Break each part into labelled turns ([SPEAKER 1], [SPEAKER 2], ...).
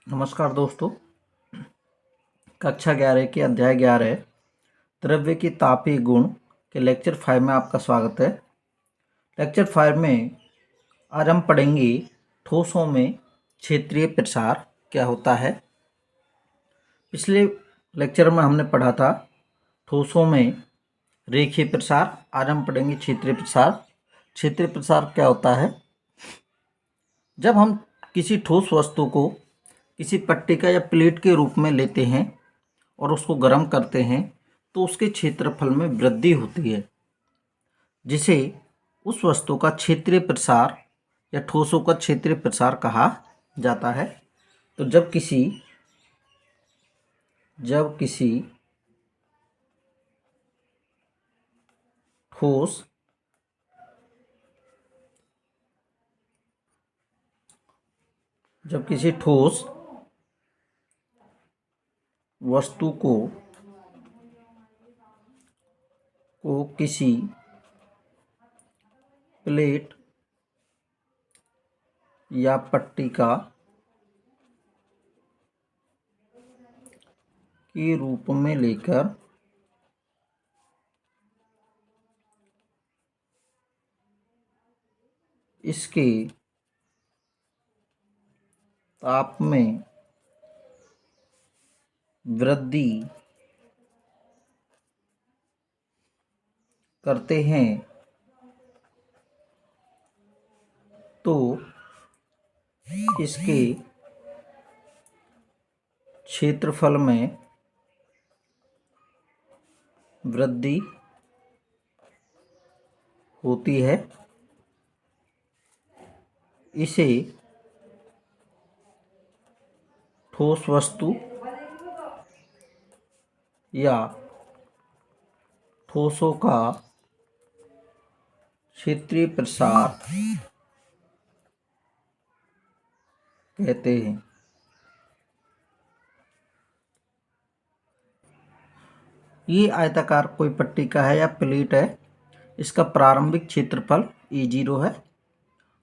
[SPEAKER 1] नमस्कार दोस्तों। कक्षा 11 के अध्याय 11 द्रव्य की तापीय गुण के लेक्चर 5 में आपका स्वागत है। लेक्चर 5 में आज हम पढ़ेंगे ठोसों में क्षेत्रीय प्रसार क्या होता है। पिछले लेक्चर में हमने पढ़ा था ठोसों में रेखीय प्रसार। आज हम पढ़ेंगे क्षेत्रीय प्रसार। क्षेत्रीय प्रसार क्या होता है? जब हम किसी ठोस वस्तु को किसी पट्टिका या प्लेट के रूप में लेते हैं और उसको गर्म करते हैं तो उसके क्षेत्रफल में वृद्धि होती है, जिसे उस वस्तु का क्षेत्रीय प्रसार या ठोसों का क्षेत्रीय प्रसार कहा जाता है। तो जब किसी ठोस वस्तु को किसी प्लेट या पट्टिका के रूप में लेकर इसके ताप में वृद्धि करते हैं तो इसके क्षेत्रफल में वृद्धि होती है। इसे ठोस वस्तु या ठोसों का क्षेत्रीय प्रसार कहते हैं। ये आयताकार कोई पट्टिका है या प्लेट है। इसका प्रारंभिक क्षेत्रफल A0 है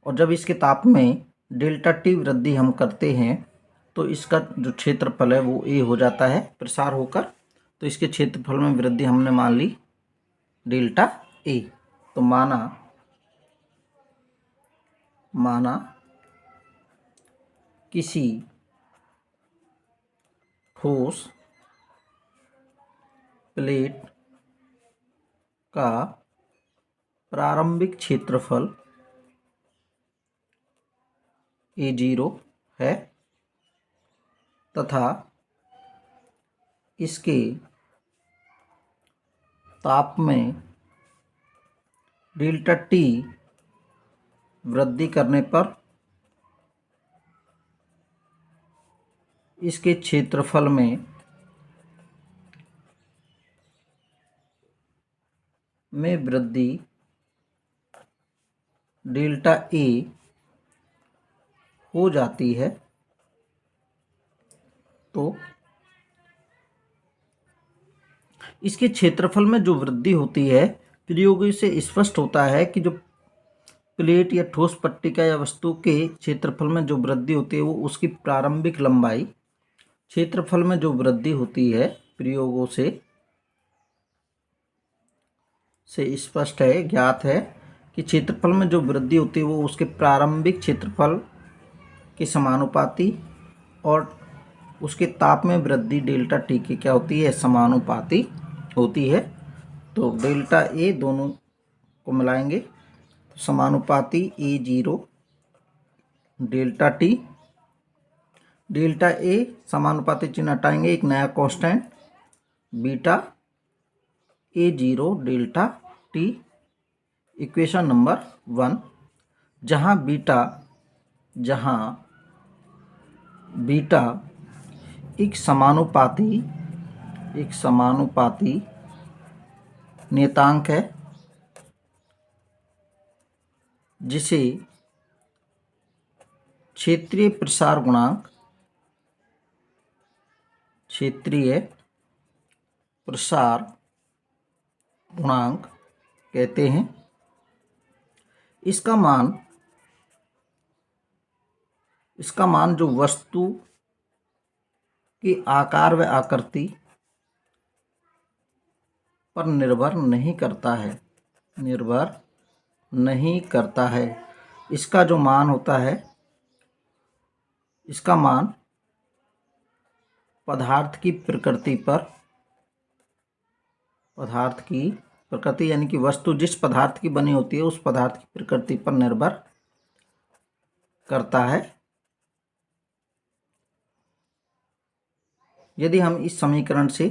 [SPEAKER 1] और जब इसके ताप में डेल्टा T वृद्धि हम करते हैं तो इसका जो क्षेत्रफल है वो A हो जाता है प्रसार होकर। तो इसके क्षेत्रफल में वृद्धि हमने मान ली डेल्टा A। तो माना किसी ठोस प्लेट का प्रारंभिक क्षेत्रफल A0 है तथा इसके ताप में डेल्टा T वृद्धि करने पर इसके क्षेत्रफल में वृद्धि डेल्टा A हो जाती है। तो इसके क्षेत्रफल में जो वृद्धि होती है, प्रयोगों से स्पष्ट होता है कि जो प्लेट या ठोस पट्टिका या वस्तु के क्षेत्रफल में जो वृद्धि होती है वो उसकी प्रारंभिक लंबाई, क्षेत्रफल में जो वृद्धि होती है प्रयोगों से स्पष्ट है, ज्ञात है कि क्षेत्रफल में जो वृद्धि होती है वो उसके प्रारंभिक क्षेत्रफल के समानुपाती और उसके ताप में वृद्धि डेल्टा T की क्या होती है, समानुपाती होती है। तो डेल्टा A दोनों को मिलाएंगे तो समानुपाती A0 delta T। Delta A समानुपाती चिन्ह हटाएंगे, एक नया constant beta A0 delta T। Equation number 1, जहाँ बीटा एक समानुपाती नियतांक है जिसे क्षेत्रीय प्रसार गुणांक कहते हैं। इसका मान जो वस्तु कि आकार व आकृति पर निर्भर नहीं करता है, निर्भर नहीं करता है। इसका जो मान होता है, इसका मान पदार्थ की प्रकृति पर, पदार्थ की प्रकृति यानी कि वस्तु जिस पदार्थ की बनी होती है उस पदार्थ की प्रकृति पर निर्भर करता है। यदि हम इस समीकरण से,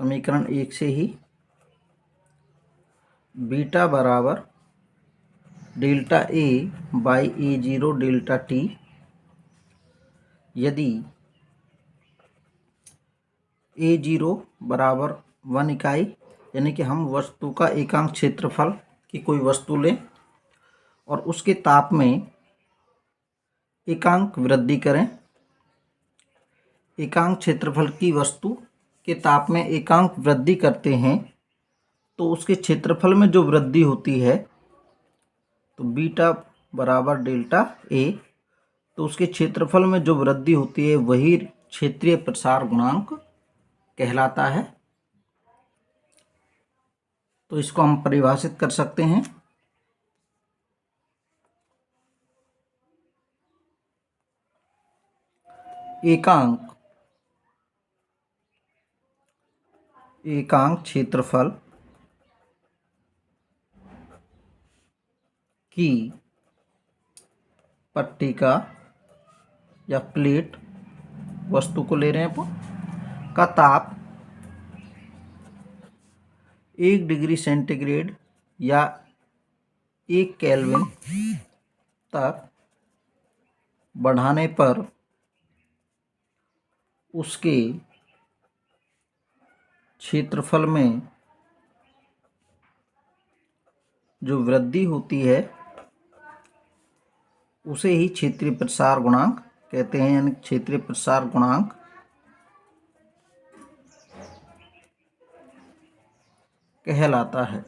[SPEAKER 1] समीकरण 1 से ही बीटा बराबर delta A by A0 delta T, यदि A0 बराबर 1 इकाई, यानी कि हम वस्तु का एकांक क्षेत्रफल की कोई वस्तु लें और उसके ताप में एकांक वृद्धि करें, एकांक क्षेत्रफल की वस्तु के ताप में एकांक वृद्धि करते हैं तो उसके क्षेत्रफल में जो वृद्धि होती है, तो बीटा बराबर डेल्टा ए, तो उसके क्षेत्रफल में जो वृद्धि होती है वही क्षेत्रीय प्रसार गुणांक कहलाता है। तो इसको हम परिभाषित कर सकते हैं, एकांक क्षेत्रफल की पट्टिका या प्लेट, वस्तु को ले रहे हैं अपन, का ताप 1 डिग्री सेंटीग्रेड या 1 केल्विन तक बढ़ाने पर उसके क्षेत्रफल में जो वृद्धि होती है उसे ही क्षेत्रीय प्रसार गुणांक कहते हैं, यानी क्षेत्रीय प्रसार गुणांक कहलाता है।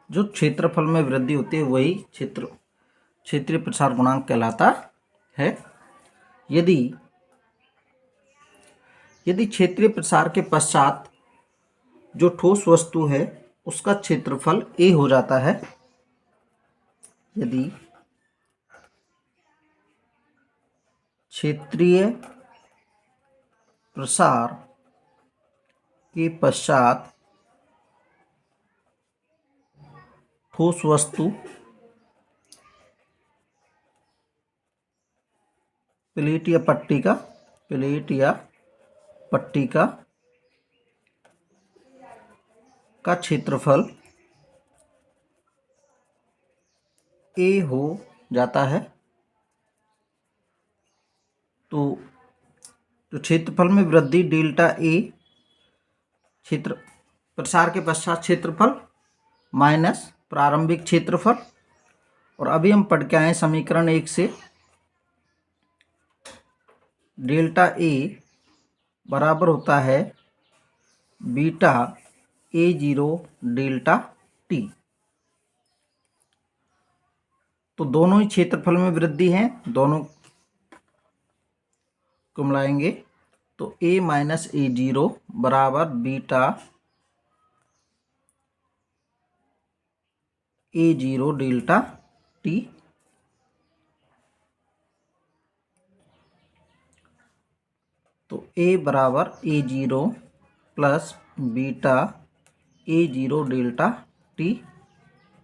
[SPEAKER 1] जो क्षेत्रफल में वृद्धि होती है वही क्षेत्रीय प्रसार गुणांक कहलाता है। यदि क्षेत्रीय प्रसार के पश्चात जो ठोस वस्तु है उसका क्षेत्रफल a हो जाता है, यदि क्षेत्रीय प्रसार के पश्चात ठोस वस्तु प्लेट या पट्टिका का क्षेत्रफल a हो जाता है, तो जो क्षेत्रफल में वृद्धि डेल्टा ए, क्षेत्र प्रसार के पश्चात क्षेत्रफल माइनस प्रारंभिक क्षेत्रफल, और अभी हम पढ़ के आए समीकरण 1 से डेल्टा ए बराबर होता है बीटा A0 डेल्टा टी। तो दोनों ही क्षेत्रफल में वृद्धि है, दोनों को मिलाएंगे तो A माइनस A0 बराबर बीटा A0 डेल्टा टी। तो A बराबर A0 plus beta A0 delta T,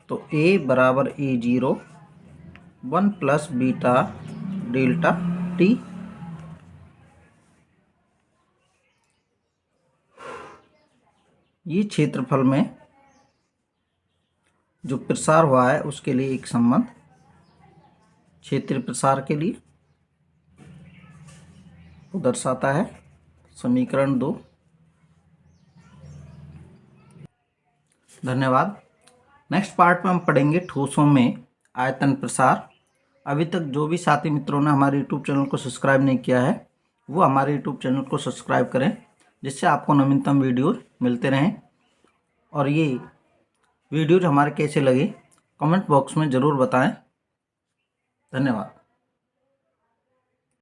[SPEAKER 1] तो A बराबर A0 1 plus beta delta T. ये क्षेत्रफल में जो प्रसार हुआ है उसके लिए एक संबंध, क्षेत्रीय प्रसार के लिए वो दर्शाता है समीकरण 2। धन्यवाद। नेक्स्ट पार्ट में हम पढ़ेंगे ठोसों में आयतन प्रसार। अभी तक जो भी साथी मित्रों ने हमारे यूट्यूब चैनल को सब्सक्राइब नहीं किया है वो हमारे यूट्यूब चैनल को सब्सक्राइब करें, जिससे आपको नवीनतम वीडियो मिलते रहें। और ये वीडियोज हमारे कैसे लगे कमेंट बॉक्स में ज़रूर बताएं। धन्यवाद।